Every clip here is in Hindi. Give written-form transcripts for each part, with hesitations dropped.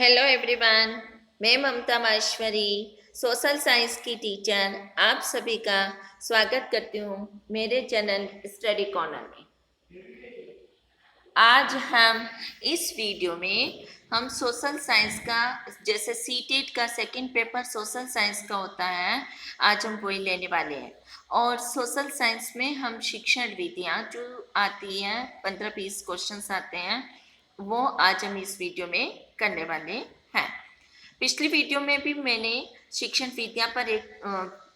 हेलो एवरीवन, मैं ममता माहेश्वरी सोशल साइंस की टीचर आप सभी का स्वागत करती हूँ मेरे चैनल स्टडी कॉर्नर में। आज हम इस वीडियो में हम सोशल साइंस का जैसे सीटेट का सेकंड पेपर सोशल साइंस का होता है, आज हम वही लेने वाले हैं। और सोशल साइंस में हम शिक्षण विधियाँ जो आती हैं 15-20 क्वेश्चंस आते हैं, वो आज हम इस वीडियो में करने वाले हैं। पिछली वीडियो में भी मैंने शिक्षण विद्या पर एक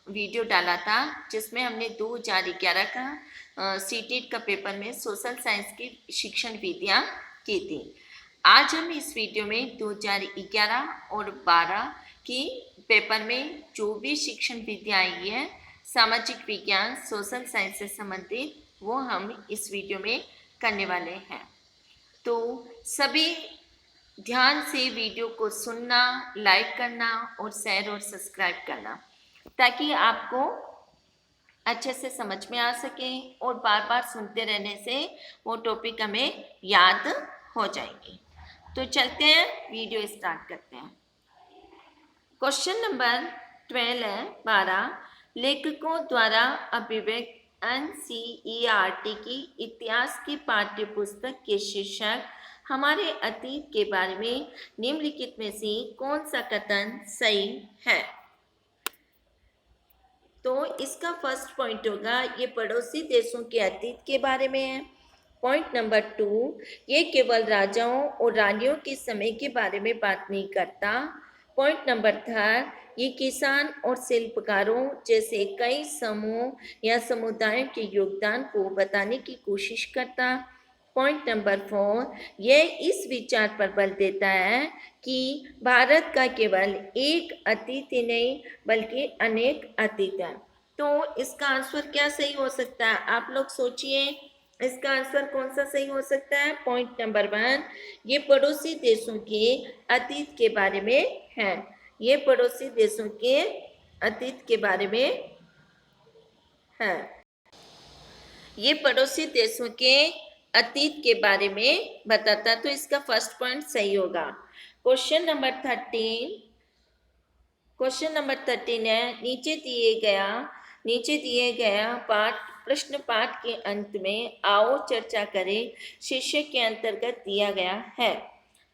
वीडियो डाला था जिसमें हमने 2011 का सीटेट का पेपर में सोशल साइंस की शिक्षण विधियाँ की थी। आज हम इस वीडियो में 2011 और 12 की पेपर में जो भी शिक्षण विधियाँ आई है सामाजिक विज्ञान सोशल साइंस से संबंधित, वो हम इस वीडियो में करने वाले हैं। तो सभी ध्यान से वीडियो को सुनना, लाइक करना और शेयर और सब्सक्राइब करना, ताकि आपको अच्छे से समझ में आ सके और बार बार सुनते रहने से वो टॉपिक हमें याद हो जाएंगे। तो चलते हैं, वीडियो स्टार्ट करते हैं। क्वेश्चन नंबर 12 है 12, लेखकों द्वारा अभिव्यक्त NCERT की इतिहास की पाठ्य पुस्तक के शीर्षक हमारे अतीत के बारे में निम्नलिखित में से कौन सा कथन सही है। तो इसका फर्स्ट पॉइंट होगा, ये पड़ोसी देशों के अतीत के बारे में है। पॉइंट नंबर 2, ये केवल राजाओं और रानियों के समय के बारे में बात नहीं करता। पॉइंट नंबर 3, ये किसान और शिल्पकारों जैसे कई समूह या समुदायों के योगदान को बताने की कोशिश करता। पॉइंट नंबर 4, यह इस विचार पर बल देता है कि भारत का केवल एक अतीत ही नहीं बल्कि अनेक अतीत हैं। तो इसका आंसर क्या सही हो सकता है, आप लोग सोचिए, इसका आंसर कौन सा सही हो सकता है। पॉइंट नंबर 1, ये पड़ोसी देशों के अतीत के बारे में है। ये पड़ोसी देशों के अतीत के बारे में है। ये पड़ोसी देशों के अतीत के बारे में बताता, तो इसका फर्स्ट पॉइंट सही होगा। क्वेश्चन नंबर 13 है, नीचे दिए गया प्रश्न पाठ के अंत में आओ चर्चा करें शीर्षक के अंतर्गत दिया गया है।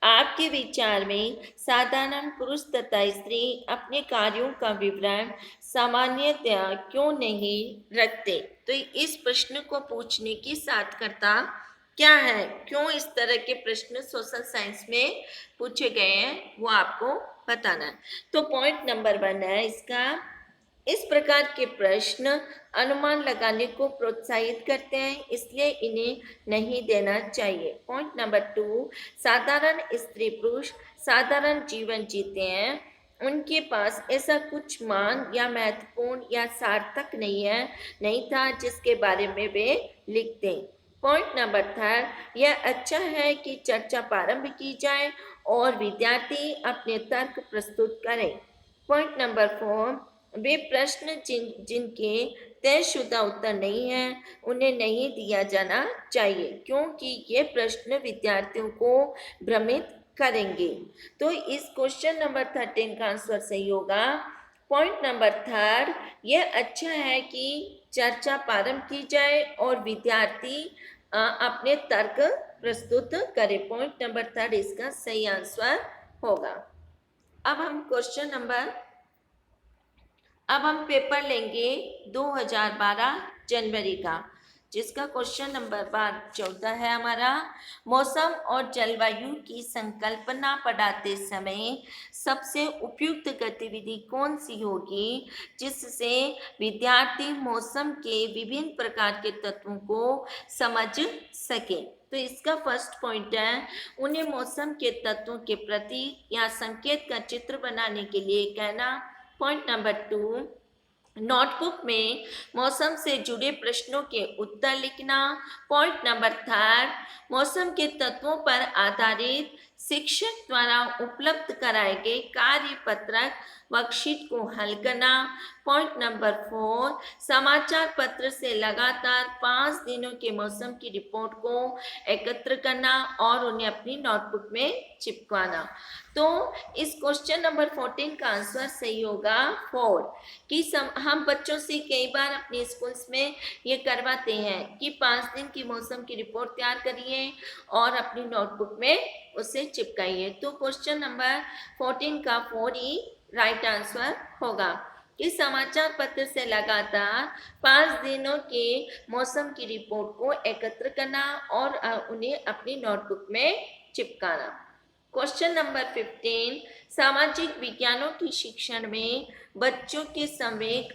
आपके विचार में साधारण पुरुष तथा स्त्री अपने कार्यों का विवरण सामान्यतया क्यों नहीं रखते। तो इस प्रश्न को पूछने की सार्थकता क्या है, क्यों इस तरह के प्रश्न सोशल साइंस में पूछे गए हैं, वो आपको बताना है। तो पॉइंट नंबर 1 है इसका, इस प्रकार के प्रश्न अनुमान लगाने को प्रोत्साहित करते हैं, इसलिए इन्हें नहीं देना चाहिए। पॉइंट नंबर 2, साधारण स्त्री पुरुष साधारण जीवन जीते हैं, उनके पास ऐसा कुछ मान या महत्वपूर्ण या सार्थक नहीं था जिसके बारे में वे लिखते। पॉइंट नंबर 3, यह अच्छा है कि चर्चा प्रारंभ की जाए और विद्यार्थी अपने तर्क प्रस्तुत करें। पॉइंट नंबर 4, वे प्रश्न जिनके तयशुदा उत्तर नहीं है उन्हें नहीं दिया जाना चाहिए, क्योंकि ये प्रश्न विद्यार्थियों को भ्रमित करेंगे। तो इस क्वेश्चन नंबर 13 का आंसर सही होगा। पॉइंट नंबर 3, यह अच्छा है कि चर्चा प्रारंभ की जाए और विद्यार्थी अपने तर्क प्रस्तुत करें। पॉइंट नंबर 3 इसका सही आंसर होगा। अब हम पेपर लेंगे 2012 जनवरी का, जिसका क्वेश्चन नंबर 14 है हमारा, मौसम और जलवायु की संकल्पना पढ़ाते समय सबसे उपयुक्त गतिविधि कौन सी होगी जिससे विद्यार्थी मौसम के विभिन्न प्रकार के तत्वों को समझ सके। तो इसका फर्स्ट पॉइंट है, उन्हें मौसम के तत्वों के प्रतीक या संकेत का चित्र बनाने के लिए कहना। पॉइंट नंबर 2, नोटबुक में मौसम से जुड़े प्रश्नों के उत्तर लिखना। पॉइंट नंबर 3, मौसम के तत्वों पर आधारित शिक्षक द्वारा उपलब्ध कराए गए कार्य पत्रक वर्कशीट को हल करना। पॉइंट नंबर 4, समाचार पत्र से लगातार 5 दिनों के मौसम की रिपोर्ट को एकत्र करना और उन्हें अपनी नोटबुक में चिपकाना। तो इस क्वेश्चन नंबर 14 का आंसर सही होगा 4 कि हम बच्चों से कई बार अपने स्कूल्स में ये करवाते हैं कि 5 दिन की मौसम की रिपोर्ट तैयार करिए और अपनी नोटबुक में उसे चिपकाइए। तो क्वेश्चन नंबर 14 का 4 ही राइट आंसर होगा कि समाचार पत्र से लगातार 5 दिनों के मौसम की रिपोर्ट को एकत्र करना और उन्हें अपनी नोटबुक में चिपकाना। क्वेश्चन नंबर 15, सामाजिक विज्ञानों की शिक्षण में बच्चों के संवेग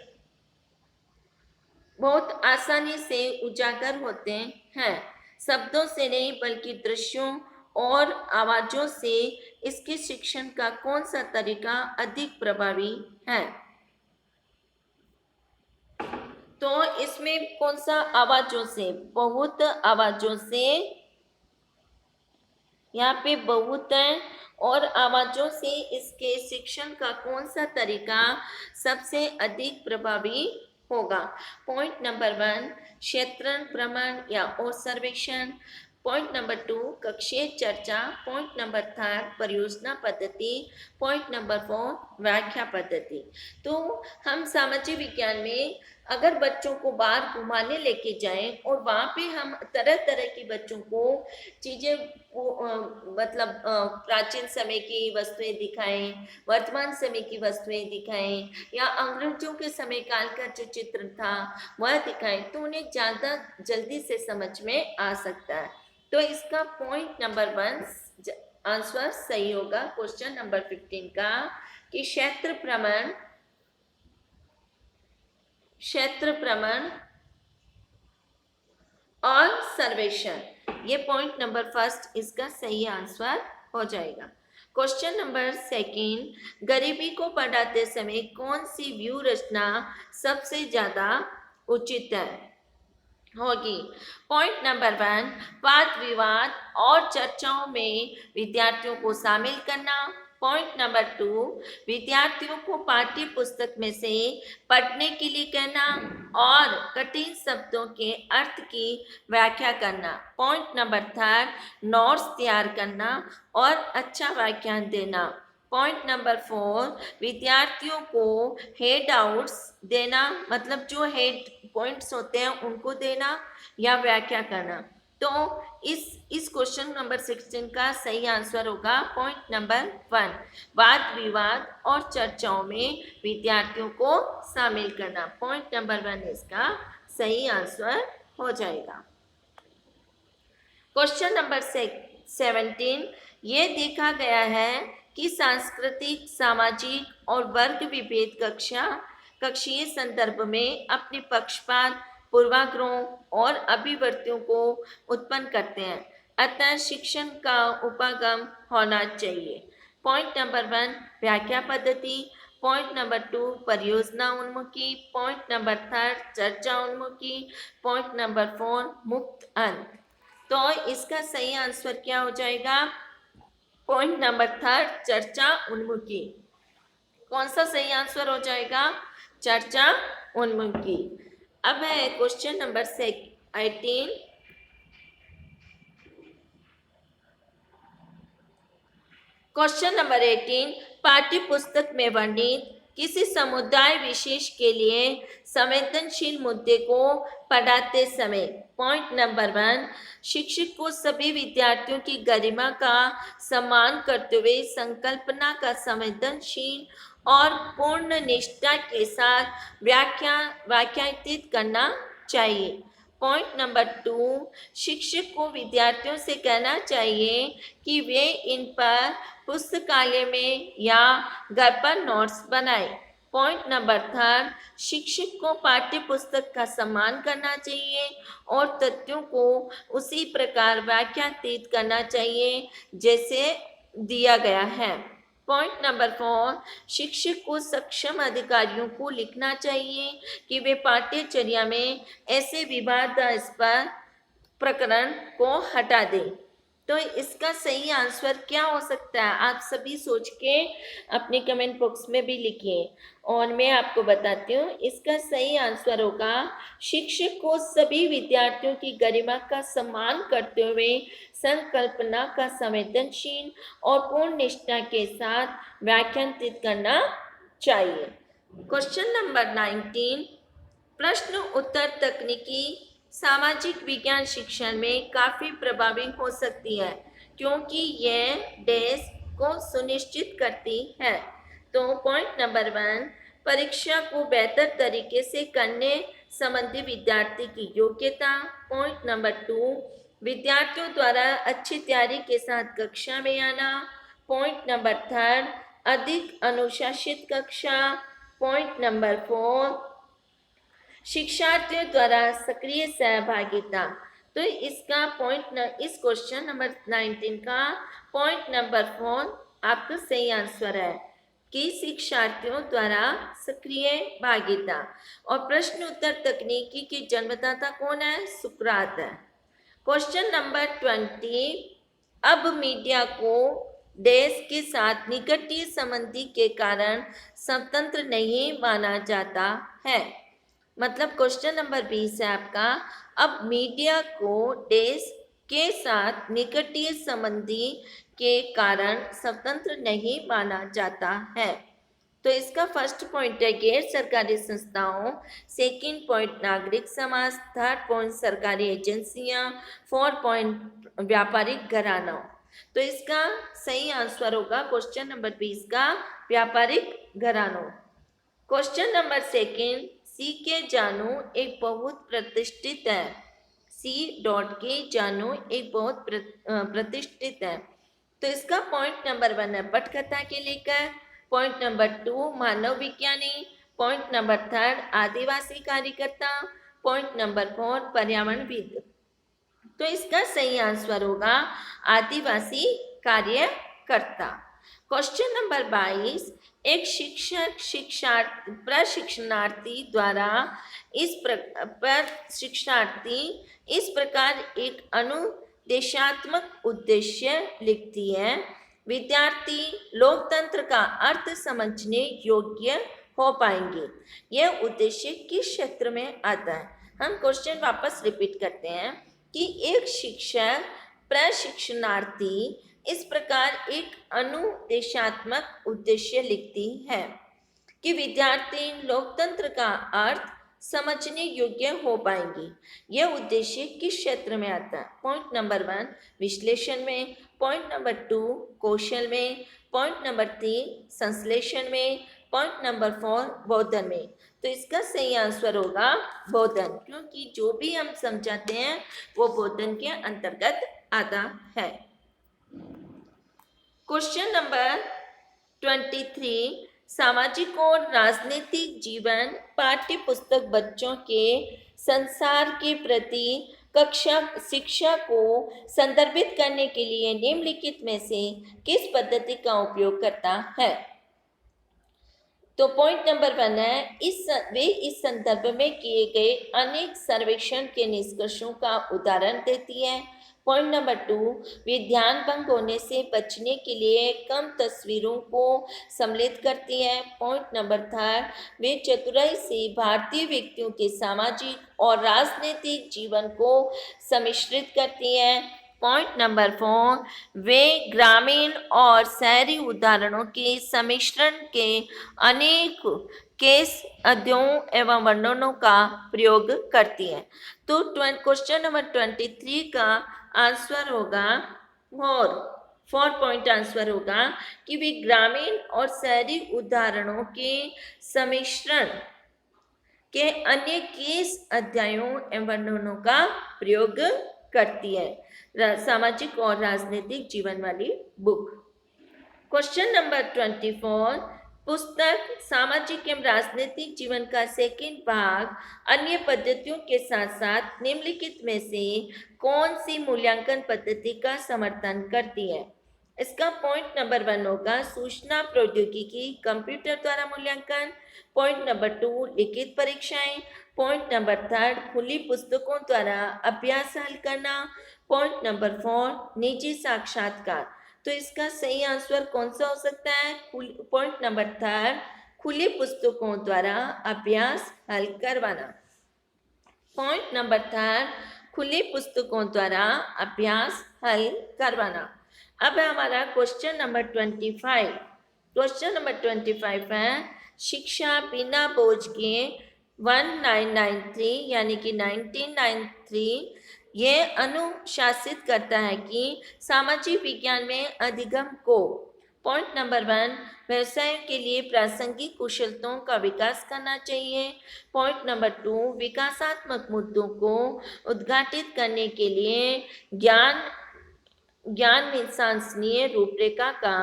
बहुत आसानी से उजागर होते हैं, शब्दों से नहीं बल्कि दृश्यों और आवाजों से। इसके शिक्षण का कौन सा तरीका अधिक प्रभावी है? तो इसमें कौन सा आवाजों से? बहुत आवाजों से, यहाँ पे बहुत है और आवाजों से इसके शिक्षण का कौन सा तरीका सबसे अधिक प्रभावी होगा? पॉइंट नंबर 1, क्षेत्रण भ्रमण या और सर्वेक्षण। पॉइंट नंबर 2, कक्षीय चर्चा। पॉइंट नंबर 3, परियोजना पद्धति। पॉइंट नंबर 4, व्याख्या पद्धति। तो हम सामाजिक विज्ञान में अगर बच्चों को बाहर घुमाने लेके जाएं और वहाँ पे हम तरह तरह की बच्चों को चीज़ें मतलब प्राचीन समय की वस्तुएं दिखाएं, वर्तमान समय की वस्तुएं दिखाएं या अंग्रेजों के समय काल का जो चित्र था वह दिखाएं, तो उन्हें ज़्यादा जल्दी से समझ में आ सकता है। तो इसका पॉइंट नंबर 1 आंसर सही होगा क्वेश्चन नंबर 15 का कि क्षेत्र भ्रमण और सर्वेक्षण, ये पॉइंट नंबर 1 इसका सही आंसर हो जाएगा। क्वेश्चन नंबर 2, गरीबी को बढ़ाते समय कौन सी व्यू रचना सबसे ज्यादा उचित होगी? पॉइंट नंबर 1, वाद विवाद और चर्चाओं में विद्यार्थियों को शामिल करना। पॉइंट नंबर 2, विद्यार्थियों को पाठ्य पुस्तक में से पढ़ने के लिए कहना और कठिन शब्दों के अर्थ की व्याख्या करना। पॉइंट नंबर 3, नोट्स तैयार करना और अच्छा व्याख्यान देना। पॉइंट नंबर 4, विद्यार्थियों को हेड आउट्स देना, मतलब जो हेड पॉइंट्स होते हैं उनको देना या व्याख्या करना। तो इस क्वेश्चन नंबर 16 का सही आंसर होगा पॉइंट नंबर 1, वाद विवाद और चर्चाओं में विद्यार्थियों को शामिल करना। पॉइंट नंबर 1 इसका सही आंसर हो जाएगा। क्वेश्चन नंबर 17, ये देखा गया है कि सांस्कृतिक, सामाजिक और वर्ग विभेद कक्षीय संदर्भ में अपने पक्षपात, पूर्वाग्रहों और अभिव्यक्तियों को उत्पन्न करते हैं, अतः शिक्षण का उपागम होना चाहिए। पॉइंट नंबर 1, व्याख्या पद्धति। पॉइंट नंबर 2, परियोजना उन्मुखी। पॉइंट नंबर 3, चर्चा उन्मुखी। पॉइंट नंबर 4, मुक्त अंत। तो इसका सही आंसर क्या हो जाएगा? पॉइंट नंबर 3, चर्चा उन्मुखी। कौन सा सही आंसर हो जाएगा? चर्चा उन्मुखी। अब है क्वेश्चन नंबर 18, क्वेश्चन नंबर 18, पाठ्य पुस्तक में वर्णित किसी समुदाय विशेष के लिए संवेदनशील मुद्दे को पढ़ाते समय। पॉइंट नंबर 1, शिक्षक को सभी विद्यार्थियों की गरिमा का सम्मान करते हुए संकल्पना का संवेदनशील और पूर्ण निष्ठा के साथ व्याख्यायित करना चाहिए। पॉइंट नंबर 2, शिक्षक को विद्यार्थियों से कहना चाहिए कि वे इन पर पुस्तकालय में या घर पर नोट्स बनाएं। पॉइंट नंबर 3, शिक्षक को पाठ्य पुस्तक का सम्मान करना चाहिए और तथ्यों को उसी प्रकार व्याख्यायित करना चाहिए जैसे दिया गया है। पॉइंट नंबर 4, शिक्षक को सक्षम अधिकारियों को लिखना चाहिए कि वे पाठ्यचर्या में ऐसे विवादास्पद प्रकरण को हटा दें। तो इसका सही आंसर क्या हो सकता है, आप सभी सोच के अपने कमेंट बॉक्स में भी लिखिए। और मैं आपको बताती हूँ, इसका सही आंसर होगा शिक्षक को सभी विद्यार्थियों की गरिमा का सम्मान करते हुए संकल्पना का संवेदनशील और पूर्ण निष्ठा के साथ व्याख्यानित करना चाहिए। क्वेश्चन नंबर 19, प्रश्न उत्तर तकनीकी सामाजिक विज्ञान शिक्षण में काफी प्रभावी हो सकती है क्योंकि यह डैश को सुनिश्चित करती है। तो पॉइंट नंबर 1, परीक्षा को बेहतर तरीके से करने संबंधी विद्यार्थी की योग्यता। पॉइंट नंबर 2, विद्यार्थियों द्वारा अच्छी तैयारी के साथ कक्षा में आना। पॉइंट नंबर 3, अधिक अनुशासित कक्षा। पॉइंट नंबर 4, शिक्षार्थियों द्वारा सक्रिय सहभागिता। तो इसका इस क्वेश्चन नंबर 19 का पॉइंट नंबर 4 आपका सही आंसर है कि शिक्षार्थियों द्वारा सक्रिय भागीदारी। और प्रश्न उत्तर तकनीकी की जन्मदाता कौन है, सुकरात है। क्वेश्चन नंबर 20, अब मीडिया को देश के साथ निकटता संबंधी के कारण स्वतंत्र नहीं माना जाता है। मतलब क्वेश्चन नंबर 20 है आपका, अब मीडिया को देश के साथ निकटता संबंधी के कारण स्वतंत्र नहीं माना जाता है। तो इसका फर्स्ट पॉइंट है गैर सरकारी संस्थाओं, सेकंड पॉइंट नागरिक समाज, थर्ड पॉइंट सरकारी एजेंसियां, फोर्थ पॉइंट व्यापारिक घरानों। तो इसका सही आंसर होगा क्वेश्चन नंबर 20 का व्यापारिक घरानों। क्वेश्चन नंबर सेकंड, सी के जानू एक बहुत प्रतिष्ठित है। सी डॉट के जानू एक बहुत प्रतिष्ठित है। तो इसका पॉइंट नंबर 1 है पटकथा के लेकर। पॉइंट नंबर 2 मानव विज्ञानी। पॉइंट नंबर 3 आदिवासी कार्यकर्ता। Point number 4 पर्यावरणविद। तो इसका सही आंसर होगा आदिवासी कार्यकर्ता। क्वेश्चन नंबर 22, एक प्रशिक्षणार्थी द्वारा शिक्षार्थी इस प्रकार एक अनुदेशात्मक उद्देश्य लिखती है, विद्यार्थी लोकतंत्र का अर्थ समझने योग्य हो पाएंगे। यह उद्देश्य किस क्षेत्र में आता है। हम क्वेश्चन वापस रिपीट करते हैं कि एक शिक्षक प्रशिक्षणार्थी इस प्रकार एक अनुदेशात्मक उद्देश्य लिखती है कि विद्यार्थी लोकतंत्र का अर्थ समझने योग्य हो पाएंगे। यह उद्देश्य किस क्षेत्र में आता है। पॉइंट नंबर 1 विश्लेषण में, पॉइंट नंबर 2 कौशल में, पॉइंट नंबर 3 संश्लेषण में, पॉइंट नंबर 4 बोधन में। तो इसका सही आंसर होगा बोधन, क्योंकि जो भी हम समझाते हैं वो बोधन के अंतर्गत आता है। क्वेश्चन नंबर 23, सामाजिक और राजनीतिक जीवन पाठ्य पुस्तक बच्चों के संसार के प्रति कक्षा शिक्षा को संदर्भित करने के लिए निम्नलिखित में से किस पद्धति का उपयोग करता है। तो पॉइंट नंबर 1 है वे इस संदर्भ में किए गए अनेक सर्वेक्षण के निष्कर्षों का उदाहरण देती है। पॉइंट नंबर 2, वे ध्यान भंग होने से बचने के लिए कम तस्वीरों को सम्मिलित करती है। पॉइंट नंबर 3, वे चतुराई से भारतीय व्यक्तियों के सामाजिक और राजनीतिक जीवन को सम्मिश्रित करती है। पॉइंट नंबर 4, वे ग्रामीण और शहरी उदाहरणों के सम्मिश्रण के अनेक केस अध्ययों एवं वर्णनों का प्रयोग करती है। तो क्वेश्चन नंबर 23 का आंसर होगा और 4 पॉइंट आंसर होगा कि वे ग्रामीण और शहरी उदाहरणों के सम्मिश्रण के अन्य केस अध्यायों एवं वर्णनों का प्रयोग करती है। सामाजिक और राजनीतिक जीवन वाली बुक। क्वेश्चन नंबर 24, पुस्तक सामाजिक एवं राजनीतिक जीवन का सेकंड भाग अन्य पद्धतियों के साथ साथ निम्नलिखित में से कौन सी मूल्यांकन पद्धति का समर्थन करती है। इसका पॉइंट नंबर 1 होगा सूचना प्रौद्योगिकी कंप्यूटर द्वारा मूल्यांकन। पॉइंट नंबर 2 लिखित परीक्षाएं। पॉइंट नंबर 3 खुली पुस्तकों द्वारा अभ्यास हल करना। पॉइंट नंबर 4 निजी साक्षात्कार। तो इसका सही आंसर कौन सा हो सकता है? पॉइंट नंबर 3 खुली पुस्तकों द्वारा अभ्यास हल करवाना। पॉइंट नंबर 3 खुली पुस्तकों द्वारा अभ्यास हल करवाना। अब है हमारा क्वेश्चन नंबर 25। क्वेश्चन नंबर 25 है शिक्षा बिना बोझ के 1993 यानी कि 1993 ये अनुशासित करता है कि सामाजिक विज्ञान में अधिगम को पॉइंट नंबर 1 व्यवसाय के लिए प्रासंगिक कुशलताओं का विकास करना चाहिए। पॉइंट नंबर 2 विकासात्मक मुद्दों को उद्घाटित करने के लिए ज्ञान विश्वसनीय रूपरेखा का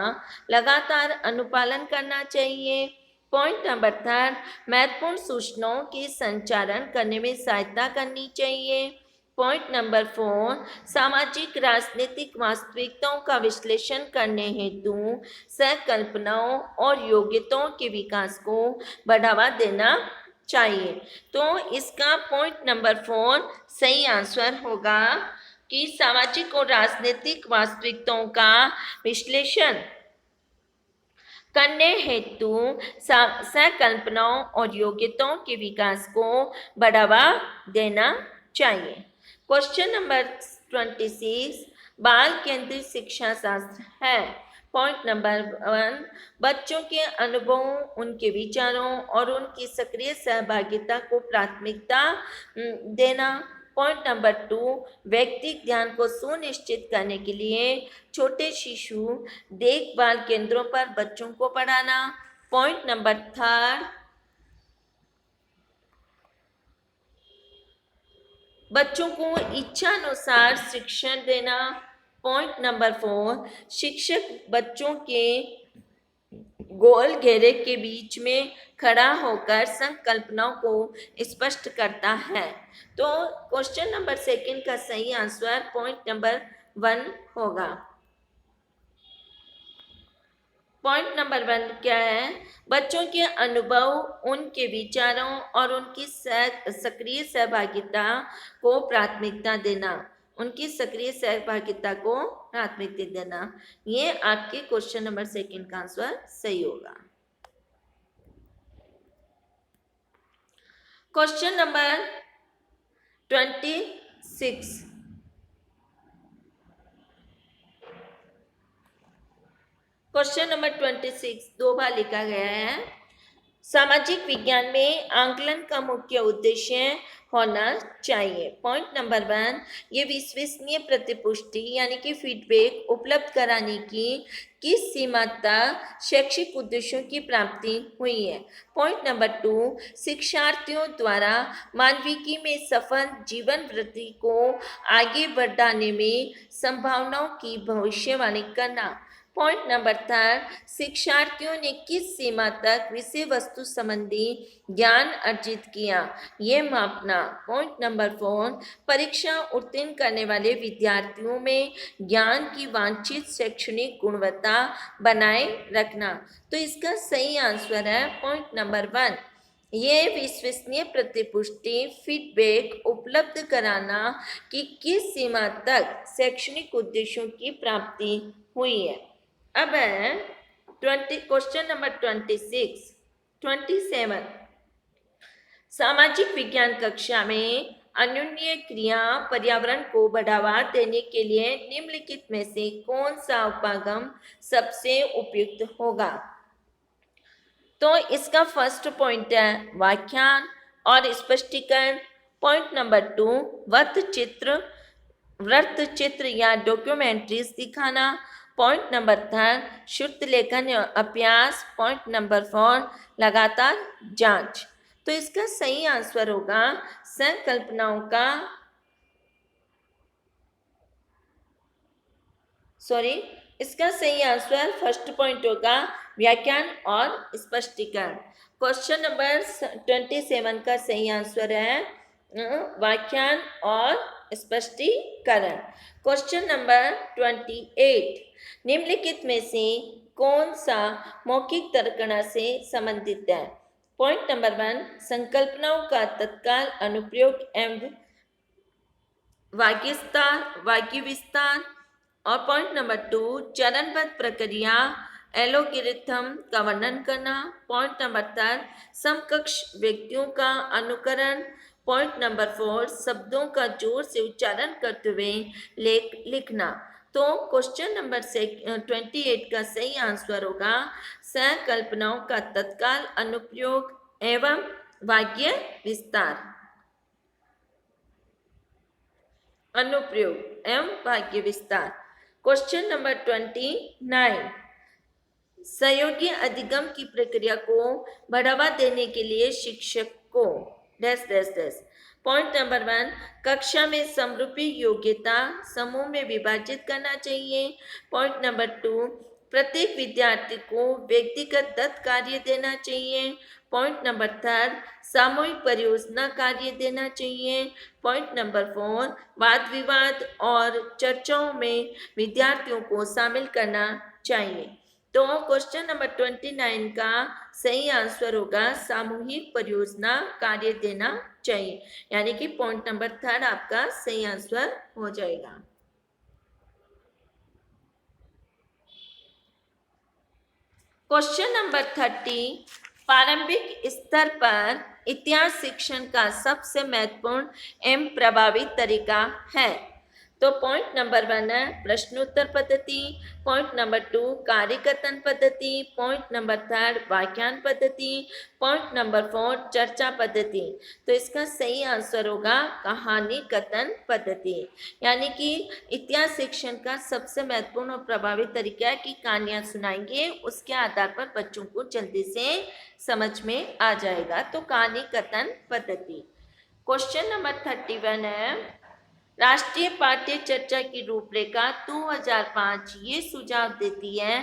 लगातार अनुपालन करना चाहिए। पॉइंट नंबर 3 महत्वपूर्ण सूचनाओं के संचारण करने में सहायता करनी चाहिए। पॉइंट नंबर 4 सामाजिक राजनीतिक वास्तविकताओं का विश्लेषण करने हेतु संकल्पनाओं और योग्यताओं के विकास को बढ़ावा देना चाहिए। तो इसका पॉइंट नंबर 4 सही आंसर होगा कि सामाजिक और राजनीतिक वास्तविकताओं का विश्लेषण करने हेतु संकल्पनाओं और योग्यताओं के विकास को बढ़ावा देना चाहिए। क्वेश्चन नंबर 26 बाल केंद्रित शिक्षा शास्त्र है। पॉइंट नंबर 1 बच्चों के अनुभवों उनके विचारों और उनकी सक्रिय सहभागिता को प्राथमिकता देना। पॉइंट नंबर 2 व्यक्तिगत ध्यान को सुनिश्चित करने के लिए छोटे शिशु देखभाल केंद्रों पर बच्चों को पढ़ाना। पॉइंट नंबर 3 बच्चों को इच्छानुसार शिक्षण देना। पॉइंट नंबर 4 शिक्षक बच्चों के गोल घेरे के बीच में खड़ा होकर संकल्पनाओं को स्पष्ट करता है। तो क्वेश्चन नंबर 2 का सही आंसर पॉइंट नंबर 1 होगा। पॉइंट नंबर 1 क्या है? बच्चों के अनुभव उनके विचारों और उनकी सक्रिय सहभागिता को प्राथमिकता देना। उनकी सक्रिय सहभागिता को प्राथमिकता देना। ये आपके क्वेश्चन नंबर 2 का आंसर सही होगा। क्वेश्चन नंबर 26 क्वेश्चन नंबर 26 दो बार लिखा गया है। सामाजिक विज्ञान में आंकलन का मुख्य उद्देश्य होना चाहिए। पॉइंट नंबर 1 ये विश्वसनीय प्रतिपुष्टि यानी कि फीडबैक उपलब्ध कराने की किस सीमा तक शैक्षिक उद्देश्यों की प्राप्ति हुई है। पॉइंट नंबर 2 शिक्षार्थियों द्वारा मानविकी में सफल जीवन वृत्ति को आगे बढ़ाने में संभावनाओं की भविष्यवाणी करना। पॉइंट नंबर 3 शिक्षार्थियों ने किस सीमा तक विषय वस्तु संबंधी ज्ञान अर्जित किया, ये मापना। पॉइंट नंबर 4 परीक्षा उत्तीर्ण करने वाले विद्यार्थियों में ज्ञान की वांछित शैक्षणिक गुणवत्ता बनाए रखना। तो इसका सही आंसर है पॉइंट नंबर 1 ये विश्वसनीय प्रतिपुष्टि फीडबैक उपलब्ध कराना कि किस सीमा तक शैक्षणिक उद्देश्यों की प्राप्ति हुई है। अब है क्वेश्चन नंबर 27 सामाजिक विज्ञान कक्षा में अन्योन्य क्रिया पर्यावरण को बढ़ावा देने के लिए निम्नलिखित में से कौन सा उपागम सबसे उपयुक्त होगा। तो इसका फर्स्ट पॉइंट है व्याख्यान और स्पष्टीकरण। पॉइंट नंबर 2 वृत्त चित्र या डॉक्यूमेंट्रीज दिखाना। पॉइंट नंबर 3 शुद्ध लेखन अभ्यास। पॉइंट नंबर 4 लगातार जांच। तो इसका सही आंसर होगा संकल्पनाओं का इसका सही आंसर फर्स्ट पॉइंट होगा व्याख्यान और स्पष्टीकरण। क्वेश्चन नंबर 27 का सही आंसर है व्याख्यान और स्पष्टीकरण। क्वेश्चन नंबर 28, निम्नलिखित में से कौन सा मौखिक तर्कणा से संबंधित है? पॉइंट नंबर 1, संकल्पनाओं का तत्काल अनुप्रयोग एवं वाक्य विस्तार। और पॉइंट नंबर 2, चरणबद्ध प्रक्रिया एलोगिरिथम का वर्णन करना। पॉइंट नंबर 3, समकक्ष व्यक्तियों का अनुकरण। पॉइंट नंबर 4, शब्दों का जोर से उच्चारण करते हुए लेख लिखना। तो क्वेश्चन नंबर 28 का सही आंसर होगा संकल्पनाओं का तत्काल अनुप्रयोग एवं वाक्य विस्तार। अनुप्रयोग एवं वाक्य विस्तार। क्वेश्चन नंबर 29, सहयोगी अधिगम की प्रक्रिया को बढ़ावा देने के लिए शिक्षक को dash dash dash. Point number 1, कक्षा में समरूपी योग्यता समूह में विभाजित करना चाहिए। पॉइंट नंबर 2, प्रत्येक विद्यार्थी को व्यक्तिगत दत्त कार्य देना चाहिए। पॉइंट नंबर 3, सामूहिक परियोजना कार्य देना चाहिए। पॉइंट नंबर 4, वाद विवाद और चर्चाओं में विद्यार्थियों को शामिल करना चाहिए। तो क्वेश्चन नंबर 29 का सही आंसर होगा सामूहिक परियोजना कार्य देना चाहिए, यानी कि पॉइंट नंबर 3 आपका सही आंसर हो जाएगा। क्वेश्चन नंबर 30, प्रारंभिक स्तर पर इतिहास शिक्षण का सबसे महत्वपूर्ण एवं प्रभावी तरीका है। तो पॉइंट नंबर 1 है प्रश्नोत्तर पद्धति। पॉइंट नंबर 2, कार्यकथन पद्धति। पॉइंट नंबर 3, व्याख्यान पद्धति। पॉइंट नंबर 4, चर्चा पद्धति। तो इसका सही आंसर होगा कहानी कथन पद्धति, यानी कि इतिहास शिक्षण का सबसे महत्वपूर्ण और प्रभावी तरीका है कि कहानियां सुनाएंगे, उसके आधार पर बच्चों को जल्दी से समझ में आ जाएगा। तो कहानी कथन पद्धति। क्वेश्चन नंबर 31 है राष्ट्रीय पाठ्य चर्चा की रूपरेखा 2005 ये सुझाव देती है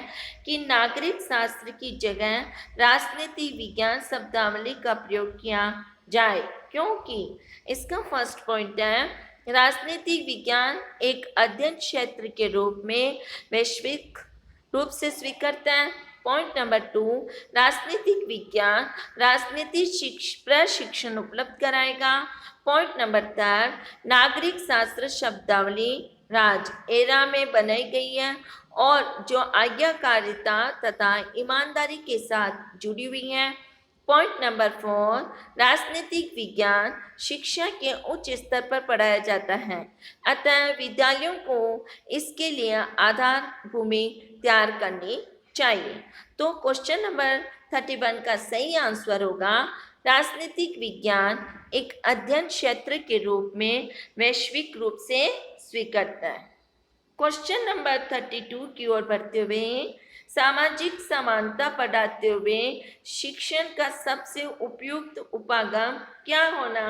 कि नागरिक शास्त्र की जगह राजनीति विज्ञान शब्दावली का प्रयोग किया जाए, क्योंकि इसका फर्स्ट पॉइंट है राजनीतिक विज्ञान एक अध्ययन क्षेत्र के रूप में वैश्विक रूप से स्वीकृत है। पॉइंट नंबर 2, राजनीतिक विज्ञान राजनीति प्रशिक्षण उपलब्ध कराएगा। पॉइंट नंबर 4, नागरिक शास्त्र शब्दावली राज एरा में बनाई गई है और जो आज्ञाकारिता तथा ईमानदारी के साथ जुड़ी हुई है। पॉइंट नंबर 4, राजनीतिक विज्ञान शिक्षा के उच्च स्तर पर पढ़ाया जाता है, अतः विद्यालयों को इसके लिए आधार भूमि तैयार करनी चाहिए। तो क्वेश्चन नंबर 31 का सही आंसर होगा राजनीतिक विज्ञान एक अध्ययन क्षेत्र के रूप में वैश्विक रूप से स्वीकृत है। क्वेश्चन नंबर 32 की ओर बढ़ते हुए सामाजिक समानता बढ़ाते हुए शिक्षण का सबसे उपयुक्त उपागम क्या होना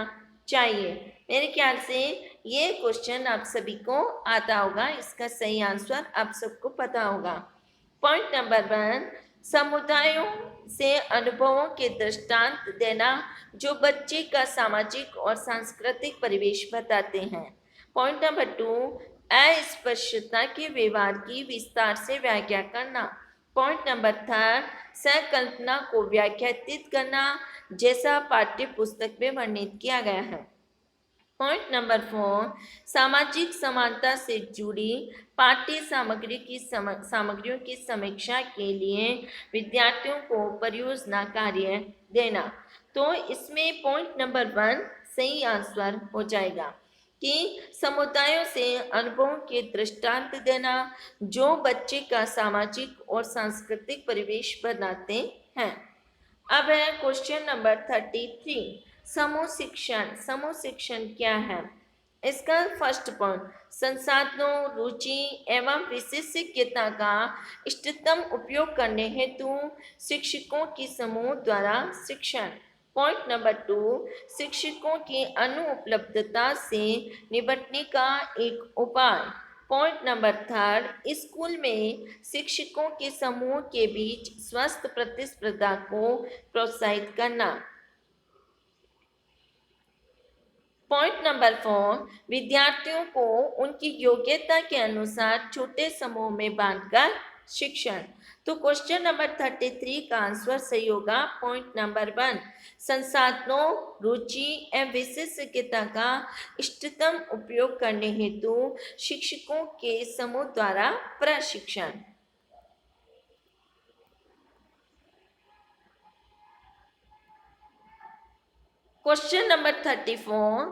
चाहिए? मेरे ख्याल से ये क्वेश्चन आप सभी को आता होगा, इसका सही आंसर आप सबको पता होगा। पॉइंट नंबर 1, समुदायों से अनुभवों के दृष्टांत देना जो बच्चे का सामाजिक और सांस्कृतिक परिवेश बताते हैं। पॉइंट नंबर 2, अस्पष्टता के व्यवहार की विस्तार से व्याख्या करना। पॉइंट नंबर 3, संकल्पना को व्याख्यायित करना जैसा पाठ्य पुस्तक में वर्णित किया गया है। पॉइंट नंबर 4, सामाजिक समानता से जुड़ी पाठ्य सामग्रियों की समीक्षा के लिए विद्यार्थियों को परियोजना कार्य देना। तो इसमें पॉइंट नंबर 1 सही आंसर हो जाएगा कि समुदायों से अनुभवों के दृष्टांत देना जो बच्चे का सामाजिक और सांस्कृतिक परिवेश बनाते हैं। अब है क्वेश्चन नंबर 33, समूह शिक्षण क्या है? इसका फर्स्ट पॉइंट संसाधनों रुचि एवं विशेषज्ञता का इष्टतम उपयोग करने हेतु शिक्षकों की समूह द्वारा शिक्षण। पॉइंट नंबर 2, शिक्षकों की अनुपलब्धता से निपटने का एक उपाय। पॉइंट नंबर 3, स्कूल में शिक्षकों के समूह के बीच स्वस्थ प्रतिस्पर्धा को प्रोत्साहित करना। पॉइंट नंबर 4, विद्यार्थियों को उनकी योग्यता के अनुसार छोटे समूह में बांटकर शिक्षण। तो क्वेश्चन नंबर 33 का आंसर सही होगा पॉइंट नंबर 1, संसाधनों, रुचि एवं विशेषज्ञता का इष्टतम उपयोग करने हेतु शिक्षकों के समूह द्वारा प्रशिक्षण। क्वेश्चन नंबर 34,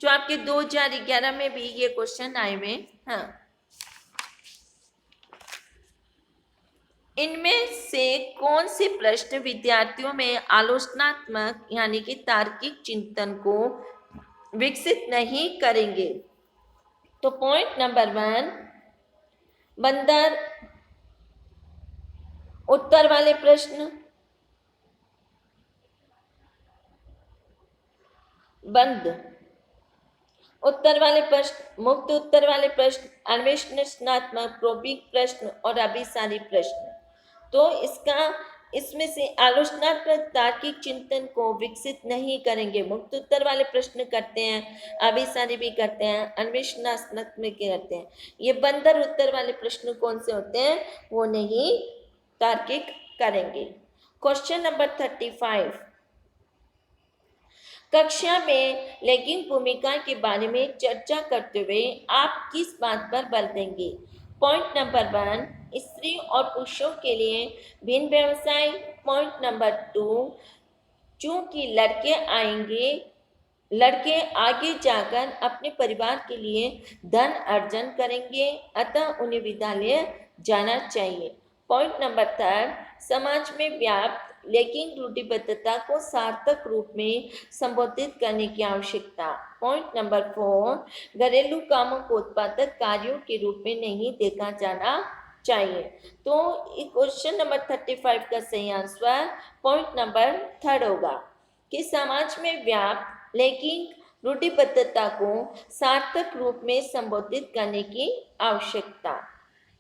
जो आपके 2011 में भी ये क्वेश्चन आए हुए हैं। इनमें से कौन से प्रश्न विद्यार्थियों में आलोचनात्मक यानी कि तार्किक चिंतन को विकसित नहीं करेंगे? तो पॉइंट नंबर 1, बंदर, उत्तर वाले प्रश्न, बंद, उत्तर वाले प्रश्न, मुक्त उत्तर वाले प्रश्न, अन्वेषणात्मक प्रोबिंग प्रश्न और अभिसारी प्रश्न। तो इसमें से आलोचनात्मक तार्किक चिंतन को विकसित नहीं करेंगे। मुक्त उत्तर वाले प्रश्न करते हैं, अभिसारी भी करते हैं, अन्वेषणात्मक में करते हैं। ये बंदर उत्तर वाले प्रश्न कौन से होते हैं, वो नहीं तार्किक करेंगे। क्वेश्चन नंबर 35, कक्षा में लैंगिक भूमिका के बारे में चर्चा करते हुए आप किस बात पर बल देंगे? पॉइंट नंबर 1, स्त्री और पुरुषों के लिए भिन्न व्यवसाय। पॉइंट नंबर 2, चूंकि लड़के आगे जाकर अपने परिवार के लिए धन अर्जन करेंगे, अतः उन्हें विद्यालय जाना चाहिए। पॉइंट नंबर 3, समाज में व्याप्त लैंगिक रूढ़िबद्धता को सार्थक रूप में संबोधित करने की आवश्यकता। पॉइंट नंबर 4, घरेलू कामों को उत्पादक कार्यों के रूप में नहीं देखा जाना चाहिए। तो क्वेश्चन नंबर 35 का सही आंसर पॉइंट नंबर 3 होगा कि समाज में व्याप्त लैंगिक रूढ़िबद्धता को सार्थक रूप में संबोधित करने की आवश्यकता।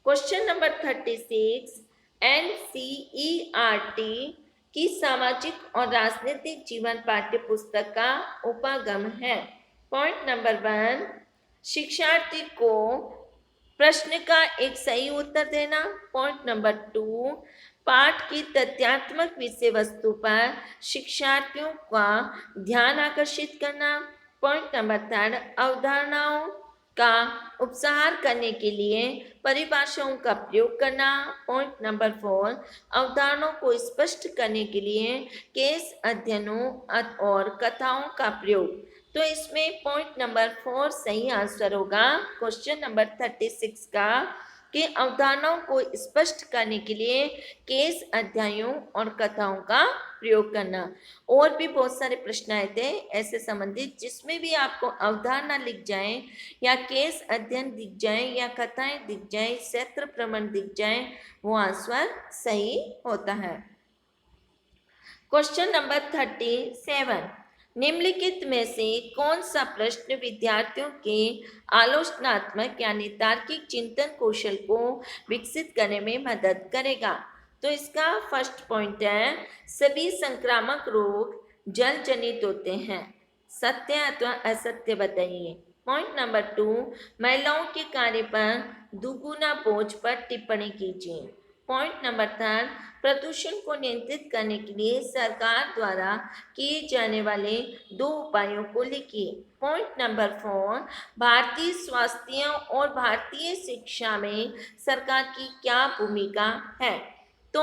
क्वेश्चन नंबर 36, एनसीईआरटी की सामाजिक और राजनीतिक जीवन पाठ्य पुस्तक का उपागम है। पॉइंट नंबर 1, शिक्षार्थी को प्रश्न का एक सही उत्तर देना। पॉइंट नंबर 2, पाठ की तथ्यात्मक विषय वस्तु पर शिक्षार्थियों का ध्यान आकर्षित करना। पॉइंट नंबर 3, अवधारणाओं का उपसंहार करने के लिए परिभाषाओं का प्रयोग करना। पॉइंट नंबर 4, अवधारणाओं को स्पष्ट करने के लिए केस अध्ययनों और कथाओं का प्रयोग। तो इसमें पॉइंट नंबर 4 सही आंसर होगा क्वेश्चन नंबर 36 का कि अवधारणाओं को स्पष्ट करने के लिए केस अध्यायों और कथाओं का प्रयोग करना। और भी बहुत सारे प्रश्न आए थे ऐसे संबंधित, जिसमें भी आपको अवधारणा लिख जाए या केस अध्ययन दिख जाए या कथाएं दिख जाए, क्षेत्र प्रमाण दिख जाए, वो आंसर सही होता है। क्वेश्चन नंबर 37, निम्नलिखित में से कौन सा प्रश्न विद्यार्थियों के आलोचनात्मक यानी तार्किक चिंतन कौशल को विकसित करने में मदद करेगा? तो इसका फर्स्ट पॉइंट है, सभी संक्रामक रोग जल जनित होते हैं, सत्य अथवा असत्य बताइए। पॉइंट नंबर 2, महिलाओं के कार्य पर दुगुना बोझ पर टिप्पणी कीजिए। पॉइंट नंबर 3, प्रदूषण को नियंत्रित करने के लिए सरकार द्वारा किए जाने वाले 2 उपायों को लिखिए। पॉइंट नंबर 4, भारतीय स्वास्थ्य और भारतीय शिक्षा में सरकार की क्या भूमिका है? तो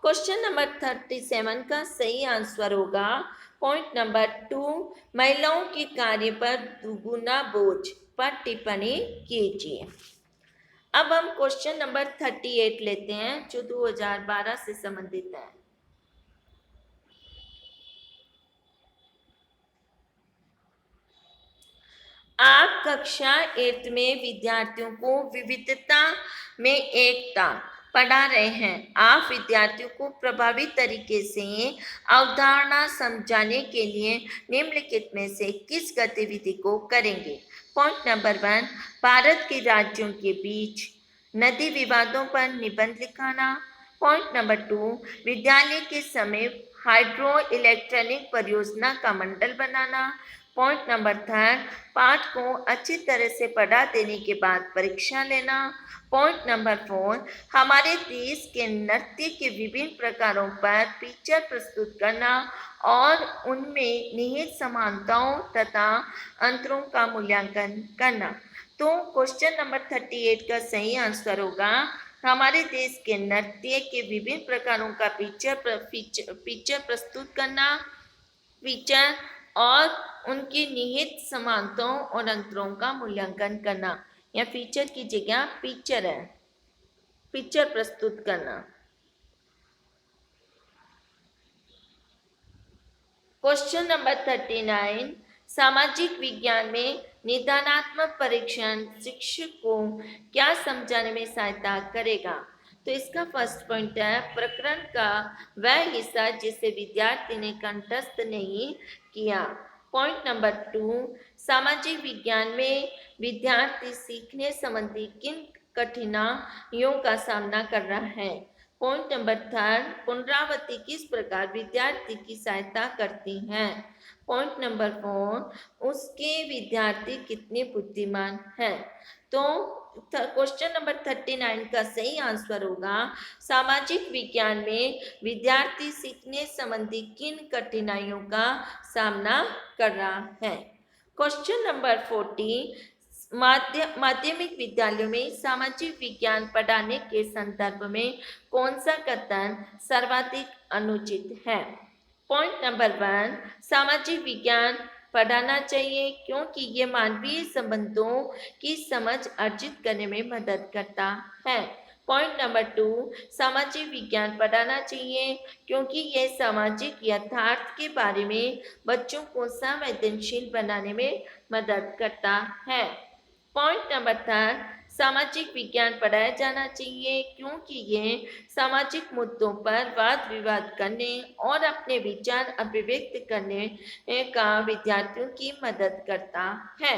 क्वेश्चन नंबर 37 का सही आंसर होगा पॉइंट नंबर 2, महिलाओं के कार्य पर दुगुना बोझ पर टिप्पणी कीजिए। अब हम क्वेश्चन नंबर 38 लेते हैं जो 2012 से संबंधित है। आप कक्षा 8 में विद्यार्थियों को विविधता में एकता पढ़ा रहे हैं। आप विद्यार्थियों को प्रभावी तरीके से अवधारणा समझाने के लिए निम्नलिखित में से किस गतिविधि को करेंगे? पॉइंट नंबर 1, भारत के राज्यों के बीच नदी विवादों पर निबंध लिखाना। पॉइंट नंबर 2, विद्यालय के समय हाइड्रो इलेक्ट्रॉनिक परियोजना का मंडल बनाना। पॉइंट नंबर 3, पाठ को अच्छी तरह से पढ़ा देने के बाद परीक्षा लेना। पॉइंट नंबर 4, हमारे देश के नृत्य के विभिन्न प्रकारों पर पिक्चर प्रस्तुत करना और उनमें निहित समानताओं तथा अंतरों का मूल्यांकन करना। तो क्वेश्चन नंबर 38 का सही आंसर होगा हमारे देश के नृत्य के विभिन्न प्रकारों का पिक्चर प्रस्तुत करना, फीचर और उनकी निहित समानताओं और अंतरों का मूल्यांकन करना। या फीचर की जगह पिक्चर है, पिक्चर प्रस्तुत करना। क्वेश्चन नंबर 39, सामाजिक विज्ञान में निदानात्मक परीक्षण शिक्षक को क्या समझाने में सहायता करेगा? तो इसका फर्स्ट पॉइंट है प्रकरण का वह हिस्सा जिसे विद्यार्थी ने कंठस्थ नहीं किया। पॉइंट नंबर 2, सामाजिक विज्ञान में विद्यार्थी सीखने संबंधी किन कठिनाइयों का सामना कर रहा है? पॉइंट नंबर 3, पुनरावृत्ति किस प्रकार विद्यार्थी की सहायता करती है? पॉइंट नंबर 4, उसके विद्यार्थी कितने बुद्धिमान हैं? तो क्वेश्चन नंबर 39 का सही आंसर होगा सामाजिक विज्ञान में विद्यार्थी सीखने संबंधी किन कठिनाइयों का सामना कर रहा है। क्वेश्चन नंबर 40, माध्यमिक विद्यालयों में सामाजिक विज्ञान पढ़ाने के संदर्भ में कौन सा कथन सर्वाधिक अनुचित है? पॉइंट नंबर 1, सामाजिक विज्ञान पढ़ाना चाहिए क्योंकि ये मानवीय संबंधों की समझ अर्जित करने में मदद करता है। पॉइंट नंबर 2, सामाजिक विज्ञान पढ़ाना चाहिए क्योंकि यह सामाजिक यथार्थ के बारे में बच्चों को संवेदनशील बनाने में मदद करता है। पॉइंट नंबर 3, सामाजिक विज्ञान पढ़ाया जाना चाहिए क्योंकि ये सामाजिक मुद्दों पर वाद विवाद करने और अपने विचार अभिव्यक्त करने का विद्यार्थियों की मदद करता है।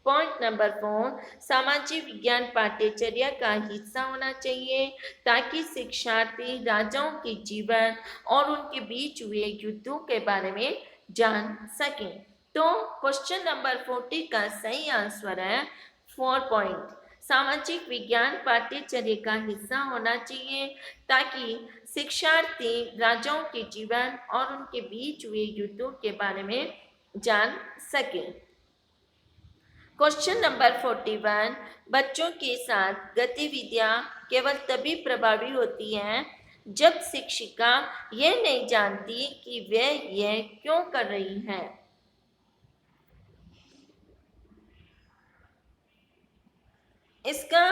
पॉइंट नंबर 4, सामाजिक विज्ञान पाठ्यचर्या का हिस्सा होना चाहिए ताकि शिक्षार्थी राजाओं के जीवन और उनके बीच हुए युद्धों के बारे में जान सकें। तो क्वेश्चन नंबर 40 का सही आंसर है 4 पॉइंट, सामाजिक विज्ञान पाठ्यचर्या का हिस्सा होना चाहिए ताकि शिक्षार्थी राजाओं के जीवन और उनके बीच हुए युद्धों के बारे में जान सके। क्वेश्चन नंबर 41, बच्चों के साथ गतिविधियां केवल तभी प्रभावी होती हैं जब शिक्षिका यह नहीं जानती कि वह यह क्यों कर रही है। इसका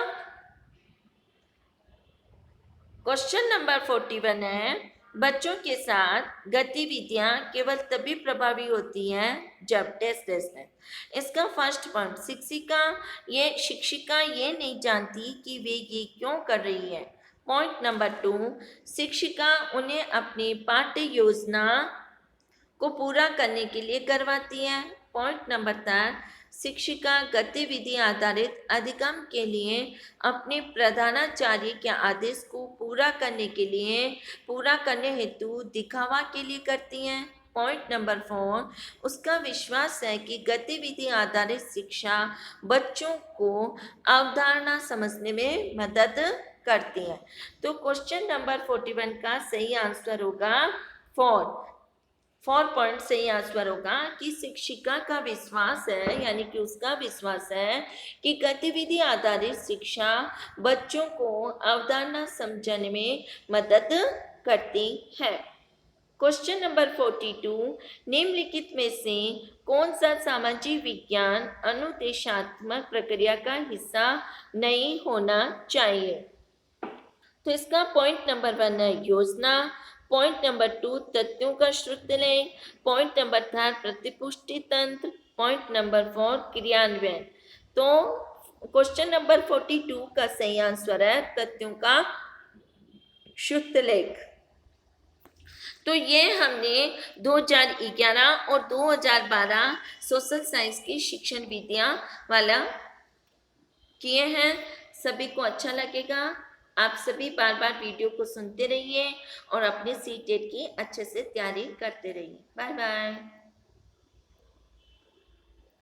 क्वेश्चन नंबर 41 है बच्चों के साथ गतिविधियां केवल तभी प्रभावी होती हैं जब टेस्ट है। इसका फर्स्ट पॉइंट, शिक्षिका ये नहीं जानती कि वे ये क्यों कर रही है। पॉइंट नंबर 2, शिक्षिका उन्हें अपनी पाठ्य योजना को पूरा करने के लिए करवाती है। पॉइंट नंबर 3, शिक्षिका गतिविधि आधारित अधिगम के लिए अपने प्रधानाचार्य के आदेश को पूरा करने हेतु दिखावा के लिए करती हैं। पॉइंट नंबर 4, उसका विश्वास है कि गतिविधि आधारित शिक्षा बच्चों को अवधारणा समझने में मदद करती है। तो क्वेश्चन नंबर 41 का सही आंसर होगा 4 पॉइंट सही आंसर होगा कि शिक्षिका का विश्वास है, यानी कि उसका विश्वास है कि गतिविधि आधारित शिक्षा बच्चों को अवधारणा समझने में मदद करती है। क्वेश्चन नंबर 42, निम्नलिखित में से कौन सा सामाजिक विज्ञान अनुदेशात्मक प्रक्रिया का हिस्सा नहीं होना चाहिए? तो इसका पॉइंट नंबर 1 है योजना, पॉइंट नंबर 2 तथ्यों का श्रुतलेख, पॉइंट नंबर 3 प्रतिपुष्टि तंत्र, पॉइंट नंबर 4 क्रियान्वयन। तो क्वेश्चन नंबर 42 का सही आंसर है तथ्यों का श्रुतलेख। तो ये हमने 2011 और 2012 सोशल साइंस की शिक्षण विधियां वाला किए हैं। सभी को अच्छा लगेगा। आप सभी बार बार वीडियो को सुनते रहिए और अपने सीटेट की अच्छे से तैयारी करते रहिए। Bye bye.